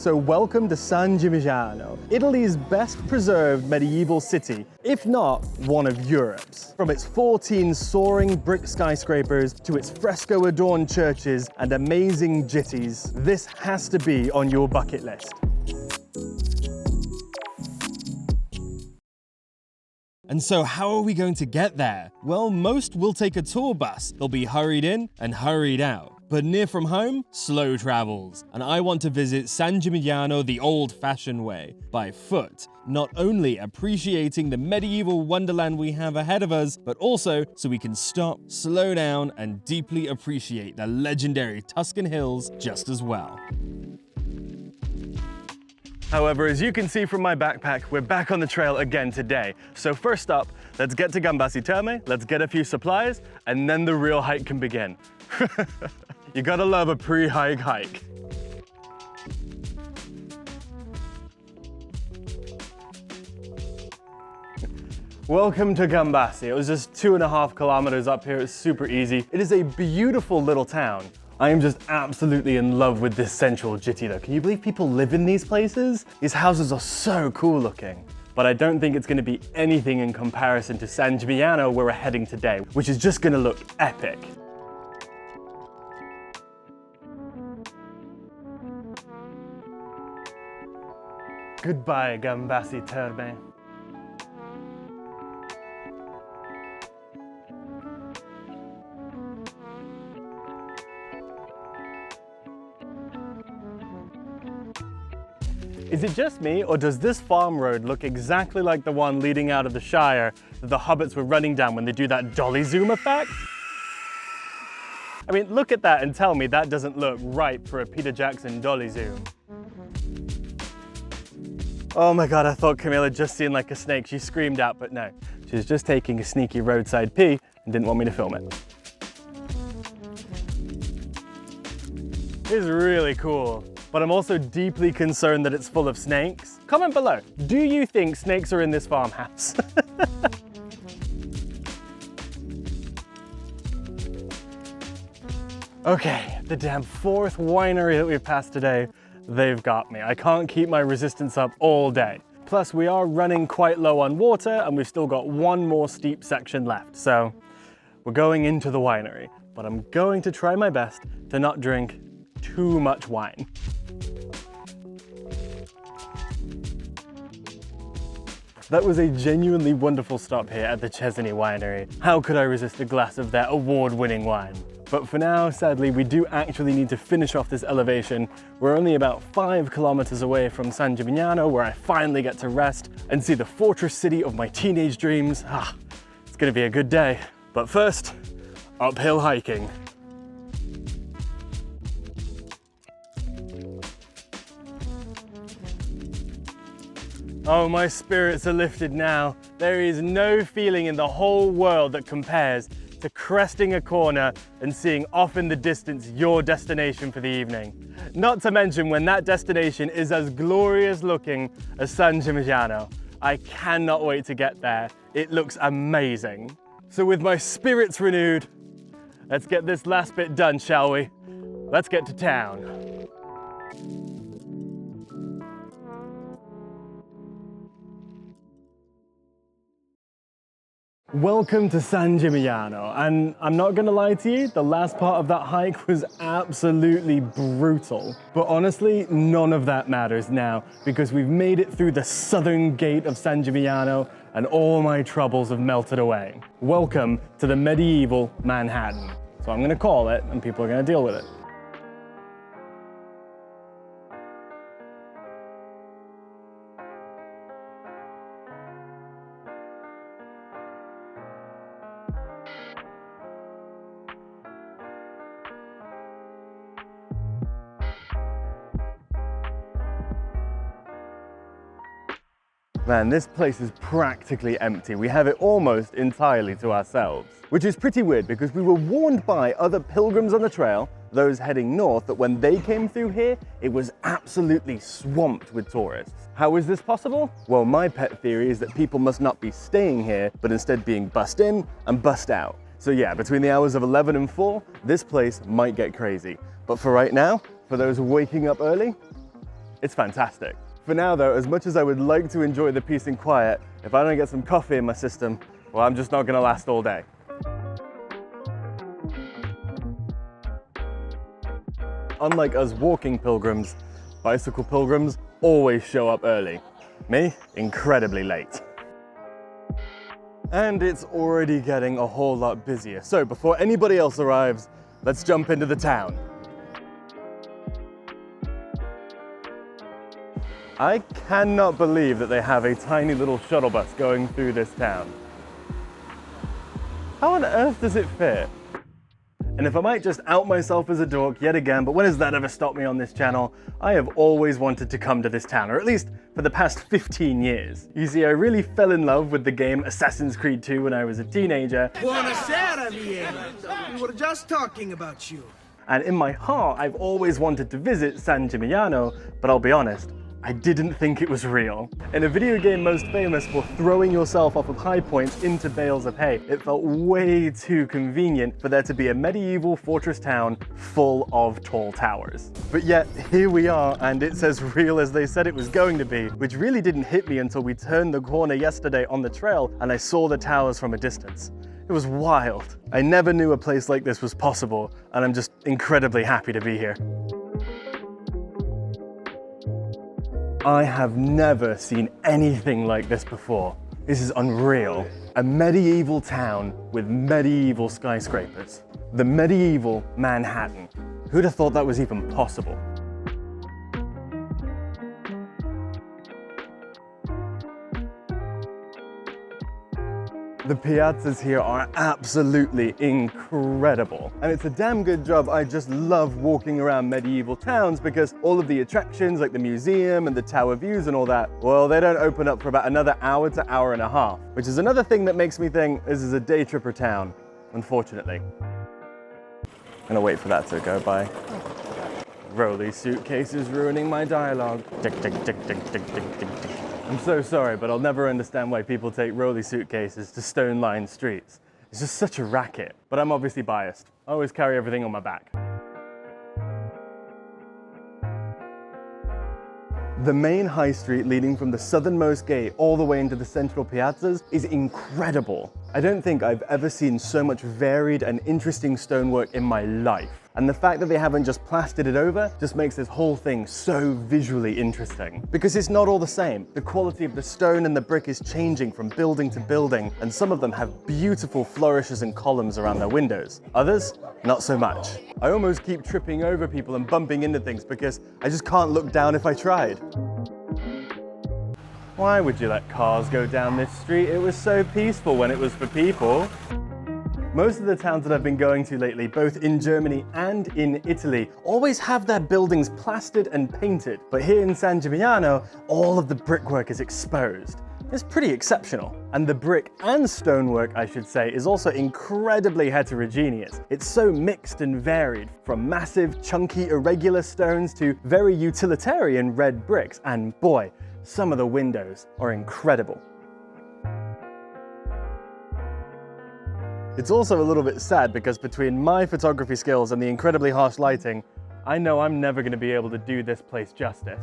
So welcome to San Gimignano, Italy's best preserved medieval city, if not one of Europe's. From its 14 soaring brick skyscrapers to its fresco-adorned churches and amazing jitties, this has to be on your bucket list. And so how are we going to get there? Well, most will take a tour bus. They'll be hurried in and hurried out. But near from home, slow travels. And I want to visit San Gimignano the old-fashioned way, by foot. Not only appreciating the medieval wonderland we have ahead of us, but also so we can stop, slow down, and deeply appreciate the legendary Tuscan hills just as well. However, as you can see from my backpack, we're back on the trail again today. So first up, let's get to Gambassi Therme, let's get a few supplies, and then the real hike can begin. You gotta love a pre-hike hike. Welcome to Gambassi. It was just 2.5 kilometers up here. It's super easy. It is a beautiful little town. I am just absolutely in love with this central jitty though. Can you believe people live in these places? These houses are so cool looking. But I don't think it's going to be anything in comparison to San Gimignano where we're heading today, which is just going to look epic. Goodbye, Gambassi Therme. Is it just me, or does this farm road look exactly like the one leading out of the Shire that the hobbits were running down when they do that dolly zoom effect? I mean, look at that and tell me that doesn't look ripe for a Peter Jackson dolly zoom. Oh my God, I thought Camille had just seen like a snake. She screamed out, but no. She was just taking a sneaky roadside pee and didn't want me to film it. It's really cool. But I'm also deeply concerned that it's full of snakes. Comment below, do you think snakes are in this farmhouse? Okay, the damn 4th winery that we've passed today, they've got me. I can't keep my resistance up all day. Plus, we are running quite low on water and we've still got one more steep section left. So we're going into the winery, but I'm going to try my best to not drink too much wine. That was a genuinely wonderful stop here at the Tuscany winery. How could I resist a glass of their award-winning wine? But for now, sadly, we do actually need to finish off this elevation. We're only about 5 kilometers away from San Gimignano, where I finally get to rest and see the fortress city of my teenage dreams. It's gonna be a good day. But first, uphill hiking. Oh, my spirits are lifted now. There is no feeling in the whole world that compares to cresting a corner and seeing off in the distance your destination for the evening. Not to mention when that destination is as glorious looking as San Gimignano. I cannot wait to get there. It looks amazing. So with my spirits renewed, let's get this last bit done, shall we? Let's get to town. Welcome to San Gimignano, and I'm not gonna lie to you, the last part of that hike was absolutely brutal. But honestly, none of that matters now, because we've made it through the southern gate of San Gimignano, and all my troubles have melted away. Welcome to the medieval Manhattan. So I'm gonna call it, and people are gonna deal with it. Man, this place is practically empty. We have it almost entirely to ourselves, which is pretty weird because we were warned by other pilgrims on the trail, those heading north, that when they came through here, it was absolutely swamped with tourists. How is this possible? Well, my pet theory is that people must not be staying here, but instead being bussed in and bussed out. So yeah, between the hours of 11 and 4, this place might get crazy. But for right now, for those waking up early, It's fantastic. For now though, as much as I would like to enjoy the peace and quiet, if I don't get some coffee in my system, well, I'm just not gonna last all day. Unlike us walking pilgrims, bicycle pilgrims always show up early. Me, incredibly late. And it's already getting a whole lot busier. So before anybody else arrives, let's jump into the town. I cannot believe that they have a tiny little shuttle bus going through this town. How on earth does it fit? And if I might just out myself as a dork yet again, but when has that ever stopped me on this channel? I have always wanted to come to this town, or at least for the past 15 years. You see, I really fell in love with the game Assassin's Creed 2 when I was a teenager. Buonasera, Vienna. We were just talking about you. And in my heart, I've always wanted to visit San Gimignano, but I'll be honest, I didn't think it was real. In a video game most famous for throwing yourself off of high points into bales of hay, it felt way too convenient for there to be a medieval fortress town full of tall towers. But yet, here we are, and it's as real as they said it was going to be, which really didn't hit me until we turned the corner yesterday on the trail and I saw the towers from a distance. It was wild. I never knew a place like this was possible, and I'm just incredibly happy to be here. I have never seen anything like this before. This is unreal. A medieval town with medieval skyscrapers. The medieval Manhattan. Who'd have thought that was even possible? The piazzas here are absolutely incredible. And it's a damn good job. I just love walking around medieval towns because all of the attractions like the museum and the tower views and all that, well, they don't open up for about another hour to hour and a half, which is another thing that makes me think this is a day tripper town, unfortunately. I'm gonna wait for that to go by. Rolly suitcases ruining my dialogue. Tick, tick, tick, tick, tick, tick, tick, tick. I'm so sorry, but I'll never understand why people take rolly suitcases to stone-lined streets. It's just such a racket. But I'm obviously biased. I always carry everything on my back. The main high street leading from the southernmost gate all the way into the central piazzas is incredible. I don't think I've ever seen so much varied and interesting stonework in my life. And the fact that they haven't just plastered it over just makes this whole thing so visually interesting. Because it's not all the same. The quality of the stone and the brick is changing from building to building, and some of them have beautiful flourishes and columns around their windows. Others, not so much. I almost keep tripping over people and bumping into things because I just can't look down if I tried. Why would you let cars go down this street? It was so peaceful when it was for people. Most of the towns that I've been going to lately, both in Germany and in Italy, always have their buildings plastered and painted. But here in San Gimignano, all of the brickwork is exposed. It's pretty exceptional. And the brick and stonework, I should say, is also incredibly heterogeneous. It's so mixed and varied, from massive, chunky, irregular stones to very utilitarian red bricks. And boy, some of the windows are incredible. It's also a little bit sad because between my photography skills and the incredibly harsh lighting, I know I'm never going to be able to do this place justice.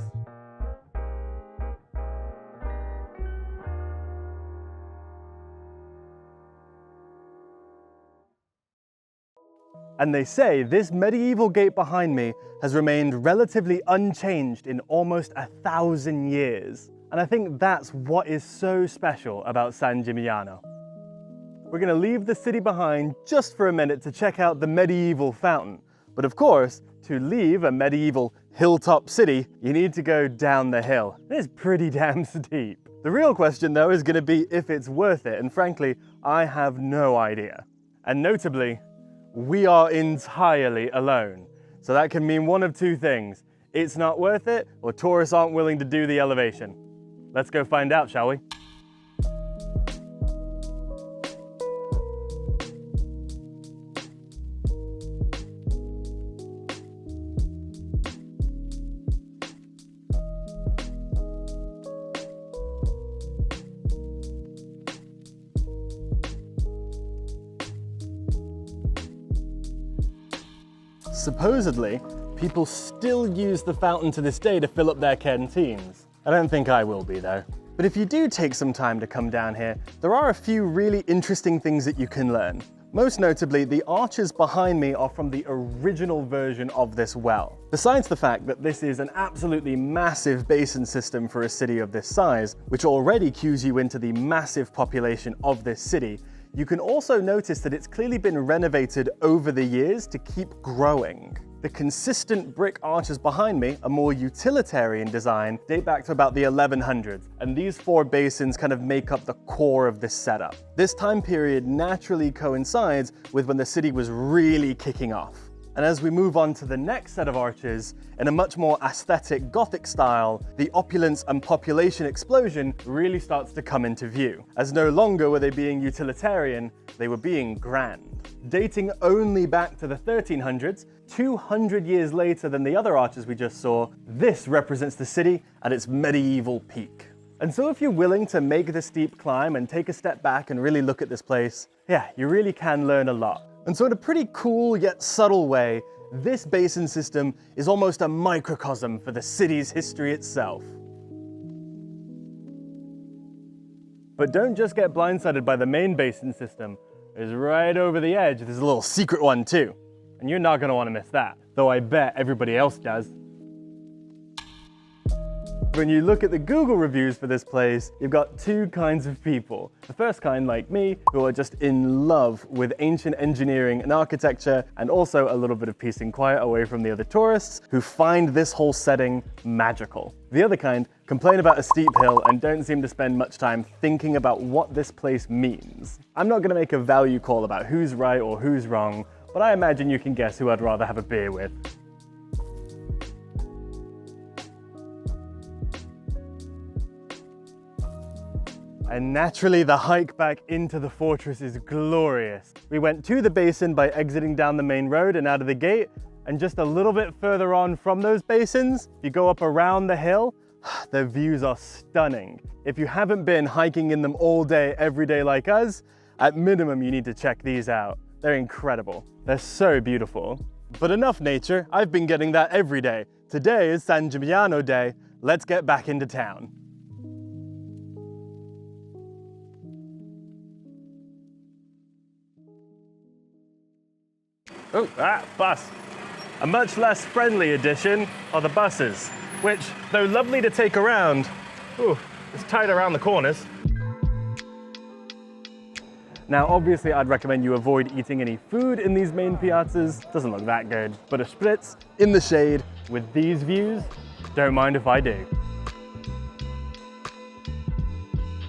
And they say this medieval gate behind me has remained relatively unchanged in almost 1,000 years. And I think that's what is so special about San Gimignano. We're going to leave the city behind just for a minute to check out the medieval fountain. But of course, to leave a medieval hilltop city, you need to go down the hill. It's pretty damn steep. The real question though is going to be if it's worth it, and frankly, I have no idea. And notably, we are entirely alone. So that can mean one of two things. It's not worth it, or tourists aren't willing to do the elevation. Let's go find out, shall we? Supposedly, People still use the fountain to this day to fill up their canteens. I don't think I will be though. But if you do take some time to come down here, there are a few really interesting things that you can learn. Most notably, the arches behind me are from the original version of this well. Besides the fact that this is an absolutely massive basin system for a city of this size, which already cues you into the massive population of this city, you can also notice that it's clearly been renovated over the years to keep growing. The consistent brick arches behind me, a more utilitarian design, date back to about the 1100s, and these four basins kind of make up the core of this setup. This time period naturally coincides with when the city was really kicking off. And as we move on to the next set of arches, in a much more aesthetic Gothic style, the opulence and population explosion really starts to come into view, as no longer were they being utilitarian, they were being grand. Dating only back to the 1300s, 200 years later than the other arches we just saw, this represents the city at its medieval peak. And so if you're willing to make the steep climb and take a step back and really look at this place, yeah, you really can learn a lot. And so in a pretty cool yet subtle way, this basin system is almost a microcosm for the city's history itself. But don't just get blindsided by the main basin system. There's right over the edge, there's a little secret one too. And you're not gonna wanna miss that, though I bet everybody else does. When you look at the Google reviews for this place, you've got two kinds of people. The first kind, like me, who are just in love with ancient engineering and architecture, and also a little bit of peace and quiet away from the other tourists, who find this whole setting magical. The other kind complain about a steep hill and don't seem to spend much time thinking about what this place means. I'm not gonna make a value call about who's right or who's wrong, but I imagine you can guess who I'd rather have a beer with. And naturally, the hike back into the fortress is glorious. We went to the basin by exiting down the main road and out of the gate, and just a little bit further on from those basins, you go up around the hill, the views are stunning. If you haven't been hiking in them all day, every day like us, at minimum you need to check these out. They're incredible. They're so beautiful. But enough nature, I've been getting that every day. Today is San Gimignano day. Let's get back into town. Oh, bus. A much less friendly addition are the buses, which, though lovely to take around, it's tight around the corners. Now, obviously, I'd recommend you avoid eating any food in these main piazzas. Doesn't look that good, but a spritz in the shade with these views, don't mind if I do.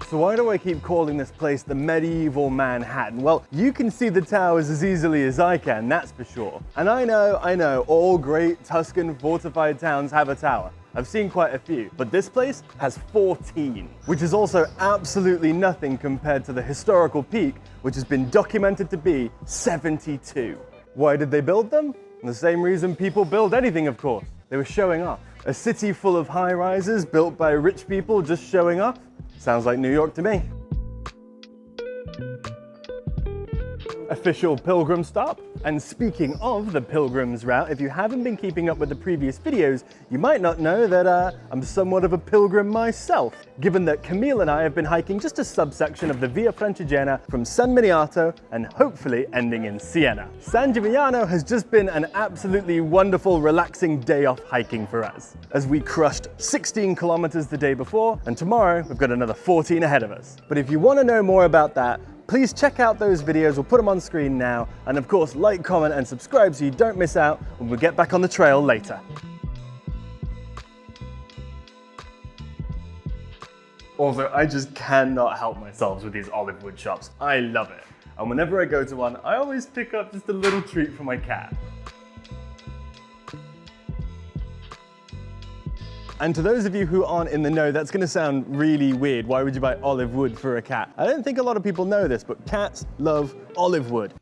So why do I keep calling this place the medieval Manhattan? Well, you can see the towers as easily as I can, that's for sure. And I know, all great Tuscan fortified towns have a tower. I've seen quite a few, but this place has 14, which is also absolutely nothing compared to the historical peak, which has been documented to be 72. Why did they build them? The same reason people build anything, of course. They were showing off. A city full of high-rises built by rich people just showing off? Sounds like New York to me. Official pilgrim stop. And speaking of the pilgrim's route, if you haven't been keeping up with the previous videos, you might not know that I'm somewhat of a pilgrim myself, given that Camille and I have been hiking just a subsection of the Via Francigena from San Gimignano and hopefully ending in Siena. San Gimignano has just been an absolutely wonderful, relaxing day off hiking for us, as we crushed 16 kilometers the day before, and tomorrow we've got another 14 ahead of us. But if you want to know more about that, please check out those videos, we'll put them on screen now, and of course like, comment and subscribe so you don't miss out when we get back on the trail later. Also, I just cannot help myself with these olive wood shops. I love it. And whenever I go to one, I always pick up just a little treat for my cat. And to those of you who aren't in the know, that's gonna sound really weird. Why would you buy olive wood for a cat? I don't think a lot of people know this, but cats love olive wood.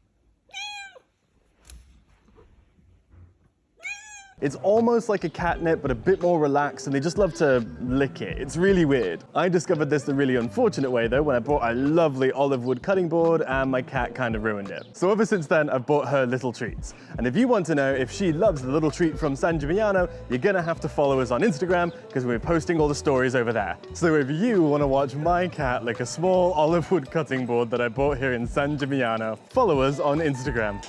It's almost like a catnip, but a bit more relaxed, and they just love to lick it. It's really weird. I discovered this the really unfortunate way though, when I bought a lovely olive wood cutting board and my cat kind of ruined it. So ever since then, I've bought her little treats. And if you want to know if she loves the little treat from San Gimignano, you're gonna have to follow us on Instagram, because we're posting all the stories over there. So if you want to watch my cat lick a small olive wood cutting board that I bought here in San Gimignano, follow us on Instagram.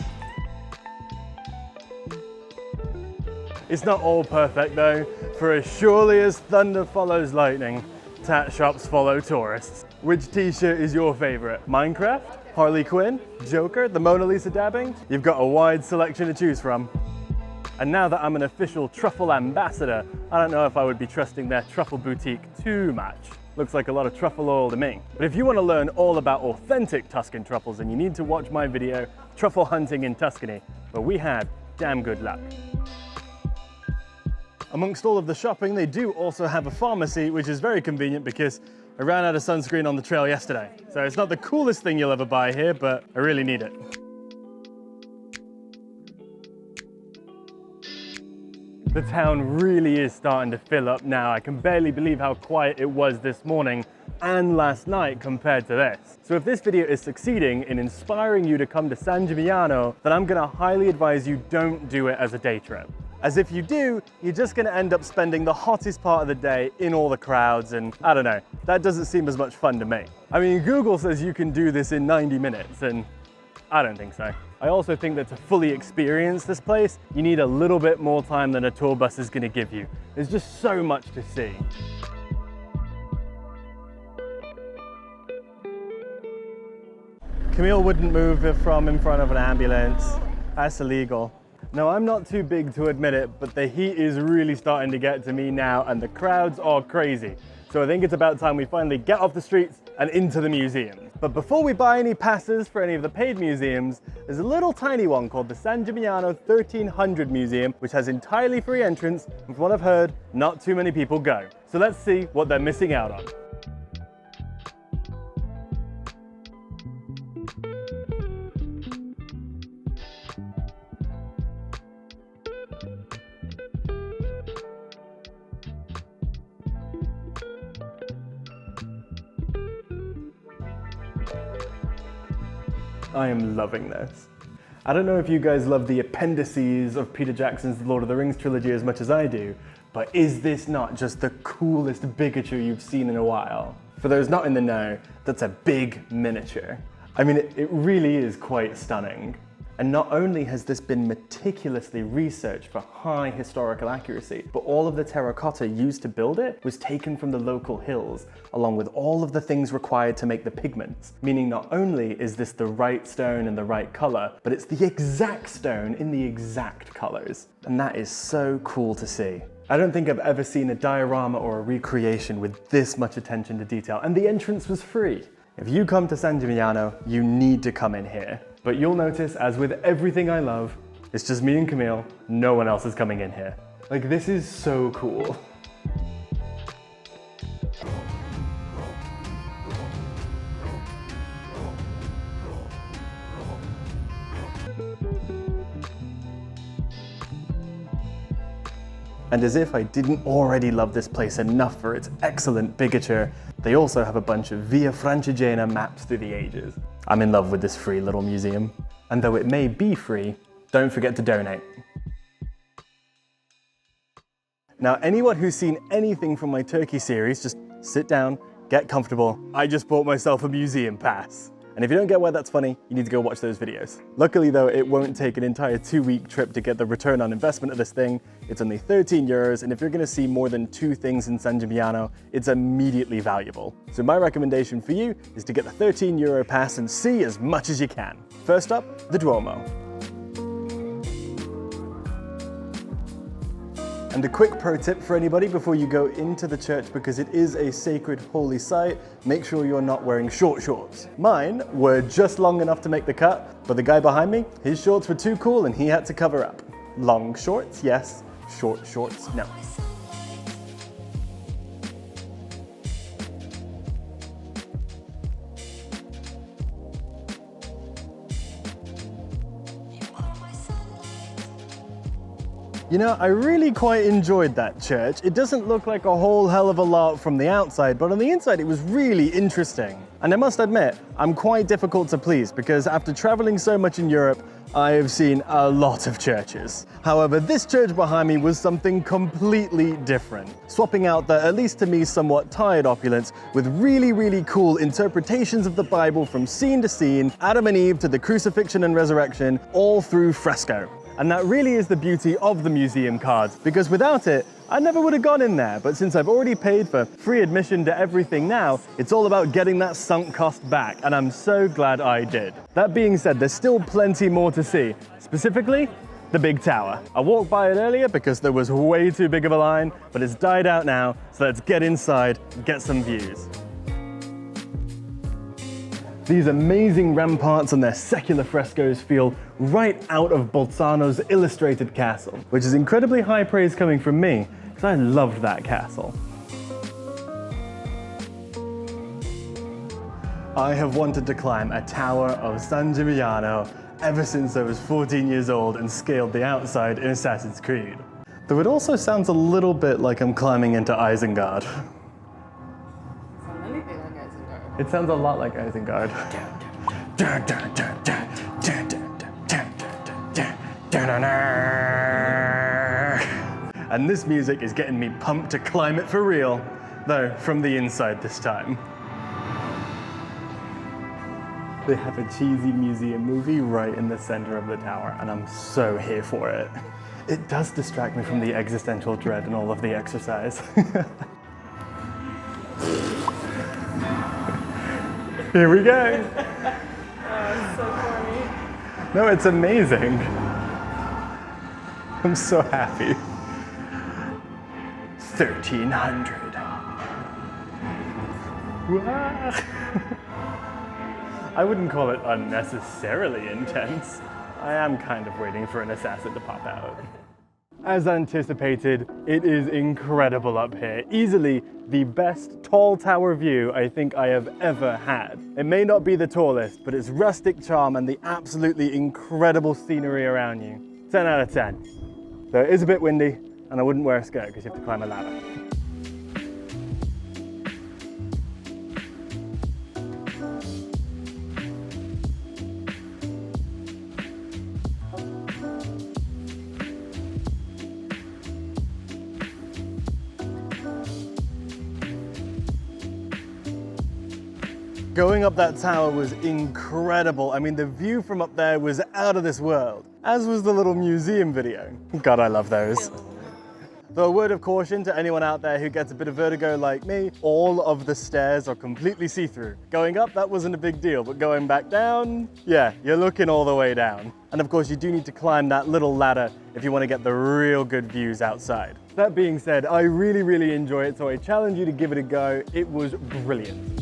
It's not all perfect though, for as surely as thunder follows lightning, tat shops follow tourists. Which t-shirt is your favorite? Minecraft? Harley Quinn? Joker? The Mona Lisa dabbing? You've got a wide selection to choose from. And now that I'm an official truffle ambassador, I don't know if I would be trusting their truffle boutique too much. Looks like a lot of truffle oil to me. But if you want to learn all about authentic Tuscan truffles, then you need to watch my video, Truffle Hunting in Tuscany, where we had damn good luck. Amongst all of the shopping, they do also have a pharmacy, which is very convenient because I ran out of sunscreen on the trail yesterday. So it's not the coolest thing you'll ever buy here, but I really need it. The town really is starting to fill up now. I can barely believe how quiet it was this morning and last night compared to this. So if this video is succeeding in inspiring you to come to San Gimignano, then I'm gonna highly advise you don't do it as a day trip. As if you do, you're just gonna end up spending the hottest part of the day in all the crowds, and I don't know, that doesn't seem as much fun to me. I mean, Google says you can do this in 90 minutes, and I don't think so. I also think that to fully experience this place, you need a little bit more time than a tour bus is gonna give you. There's just so much to see. Camille wouldn't move from in front of an ambulance. That's illegal. Now, I'm not too big to admit it, but the heat is really starting to get to me now, and the crowds are crazy. So I think it's about time we finally get off the streets and into the museums. But before we buy any passes for any of the paid museums, there's a little tiny one called the San Gimignano 1300 Museum, which has entirely free entrance, and from what I've heard, not too many people go. So let's see what they're missing out on. I am loving this. I don't know if you guys love the appendices of Peter Jackson's The Lord of the Rings trilogy as much as I do, but is this not just the coolest bigature you've seen in a while? For those not in the know, that's a big miniature. I mean, it really is quite stunning. And not only has this been meticulously researched for high historical accuracy, but all of the terracotta used to build it was taken from the local hills, along with all of the things required to make the pigments. Meaning not only is this the right stone in the right color, but it's the exact stone in the exact colors. And that is so cool to see. I don't think I've ever seen a diorama or a recreation with this much attention to detail, and the entrance was free. If you come to San Gimignano, you need to come in here. But you'll notice, as with everything I love, it's just me and Camille, no one else is coming in here. Like, this is so cool. And as if I didn't already love this place enough for its excellent bigature, they also have a bunch of Via Francigena maps through the ages. I'm in love with this free little museum. And though it may be free, don't forget to donate. Now, anyone who's seen anything from my Turkey series, just sit down, get comfortable. I just bought myself a museum pass. And if you don't get why that's funny, you need to go watch those videos. Luckily though, it won't take an entire 2-week trip to get the return on investment of this thing. It's only 13 euros, and if you're gonna see more than 2 things in San Gimignano, it's immediately valuable. So my recommendation for you is to get the 13 euro pass and see as much as you can. First up, the Duomo. And a quick pro tip for anybody before you go into the church, because it is a sacred holy site, make sure you're not wearing short shorts. Mine were just long enough to make the cut, but the guy behind me, his shorts were too cool and he had to cover up. Long shorts, yes. Short shorts, no. You know, I really quite enjoyed that church. It doesn't look like a whole hell of a lot from the outside, but on the inside it was really interesting. And I must admit, I'm quite difficult to please because after traveling so much in Europe, I have seen a lot of churches. However, this church behind me was something completely different, swapping out the, at least to me, somewhat tired opulence with really, really cool interpretations of the Bible from scene to scene, Adam and Eve to the crucifixion and resurrection, all through fresco. And that really is the beauty of the museum cards, because without it, I never would have gone in there. But since I've already paid for free admission to everything now, it's all about getting that sunk cost back, and I'm so glad I did. That being said, there's still plenty more to see, specifically the big tower. I walked by it earlier because there was way too big of a line, but it's died out now, so let's get inside and get some views. These amazing ramparts and their secular frescoes feel right out of Bolzano's illustrated castle, which is incredibly high praise coming from me, because I loved that castle. I have wanted to climb a tower of San Gimignano ever since I was 14 years old and scaled the outside in Assassin's Creed. Though it also sounds a little bit like I'm climbing into Isengard. It sounds a lot like Isengard. And this music is getting me pumped to climb it for real, though from the inside this time. They have a cheesy museum movie right in the center of the tower, and I'm so here for it. It does distract me from the existential dread and all of the exercise. Here we go. Oh, it's so corny. No, it's amazing. I'm so happy. 1300. I wouldn't call it unnecessarily intense. I am kind of waiting for an assassin to pop out. As anticipated, it is incredible up here. Easily the best tall tower view I think I have ever had. It may not be the tallest, but its rustic charm and the absolutely incredible scenery around you. 10 out of 10. Though it is a bit windy, and I wouldn't wear a skirt because you have to climb a ladder. Going up that tower was incredible. I mean, the view from up there was out of this world, as was the little museum video. God, I love those. Though a word of caution to anyone out there who gets a bit of vertigo like me, all of the stairs are completely see-through. Going up, that wasn't a big deal, but going back down, yeah, you're looking all the way down. And of course, you do need to climb that little ladder if you want to get the real good views outside. That being said, I really, really enjoy it, so I challenge you to give it a go. It was brilliant.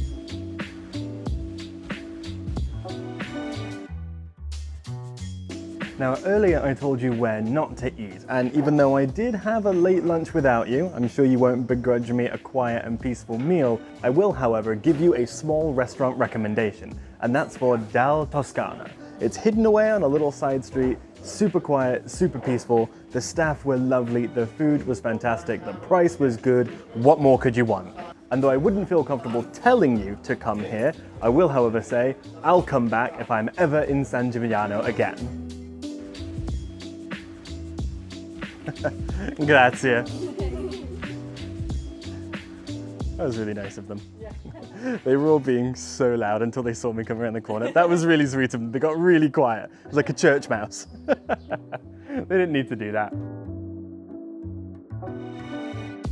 Now, earlier I told you where not to eat, and even though I did have a late lunch without you, I'm sure you won't begrudge me a quiet and peaceful meal. I will, however, give you a small restaurant recommendation, and that's for Dal Toscana. It's hidden away on a little side street, super quiet, super peaceful. The staff were lovely, the food was fantastic, the price was good. What more could you want? And though I wouldn't feel comfortable telling you to come here, I will, however, say I'll come back if I'm ever in San Gimignano again. Grazie. That was really nice of them. Yeah. They were all being so loud until they saw me come around the corner. That was really sweet of them. They got really quiet. It was like a church mouse. They didn't need to do that.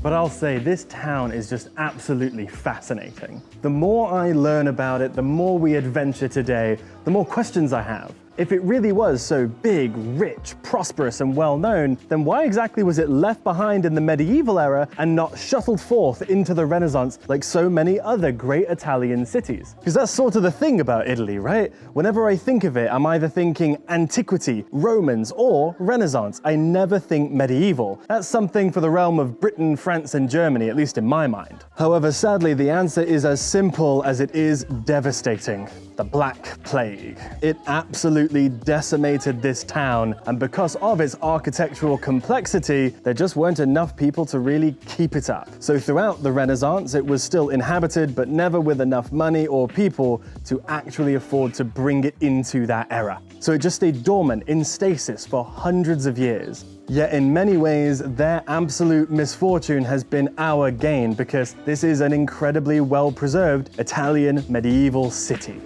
But I'll say this town is just absolutely fascinating. The more I learn about it, the more we adventure today, the more questions I have. If it really was so big, rich, prosperous, and well-known, then why exactly was it left behind in the medieval era and not shuttled forth into the Renaissance like so many other great Italian cities? Because that's sort of the thing about Italy, right? Whenever I think of it, I'm either thinking antiquity, Romans, or Renaissance. I never think medieval. That's something for the realm of Britain, France, and Germany, at least in my mind. However, sadly, the answer is as simple as it is devastating. the Black Plague. It absolutely decimated this town, and because of its architectural complexity, there just weren't enough people to really keep it up. So throughout the Renaissance, it was still inhabited, but never with enough money or people to actually afford to bring it into that era. So it just stayed dormant in stasis for hundreds of years. Yet in many ways, their absolute misfortune has been our gain, because this is an incredibly well-preserved Italian medieval city.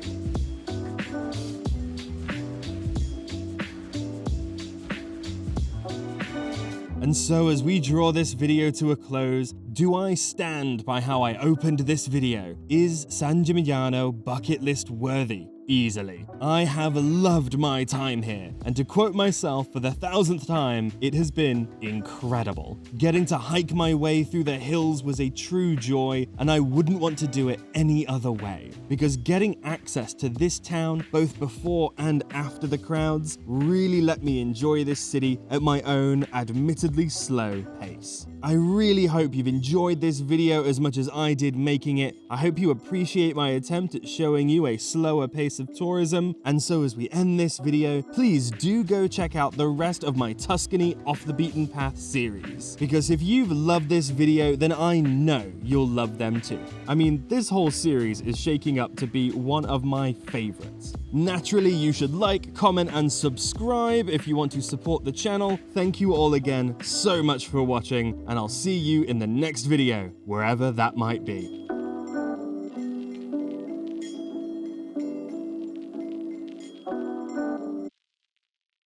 And so as we draw this video to a close, do I stand by how I opened this video? Is San Gimignano bucket list worthy? Easily. I have loved my time here, and to quote myself for the 1000th time, it has been incredible. Getting to hike my way through the hills was a true joy, and I wouldn't want to do it any other way, because getting access to this town, both before and after the crowds, really let me enjoy this city at my own, admittedly slow pace. I really hope you've enjoyed this video as much as I did making it. I hope you appreciate my attempt at showing you a slower pace of tourism. And so as we end this video, please do go check out the rest of my Tuscany Off the Beaten Path series. Because if you've loved this video, then I know you'll love them too. I mean, this whole series is shaking up to be one of my favorites. Naturally, you should like, comment, and subscribe if you want to support the channel. Thank you all again so much for watching, and I'll see you in the next video, wherever that might be.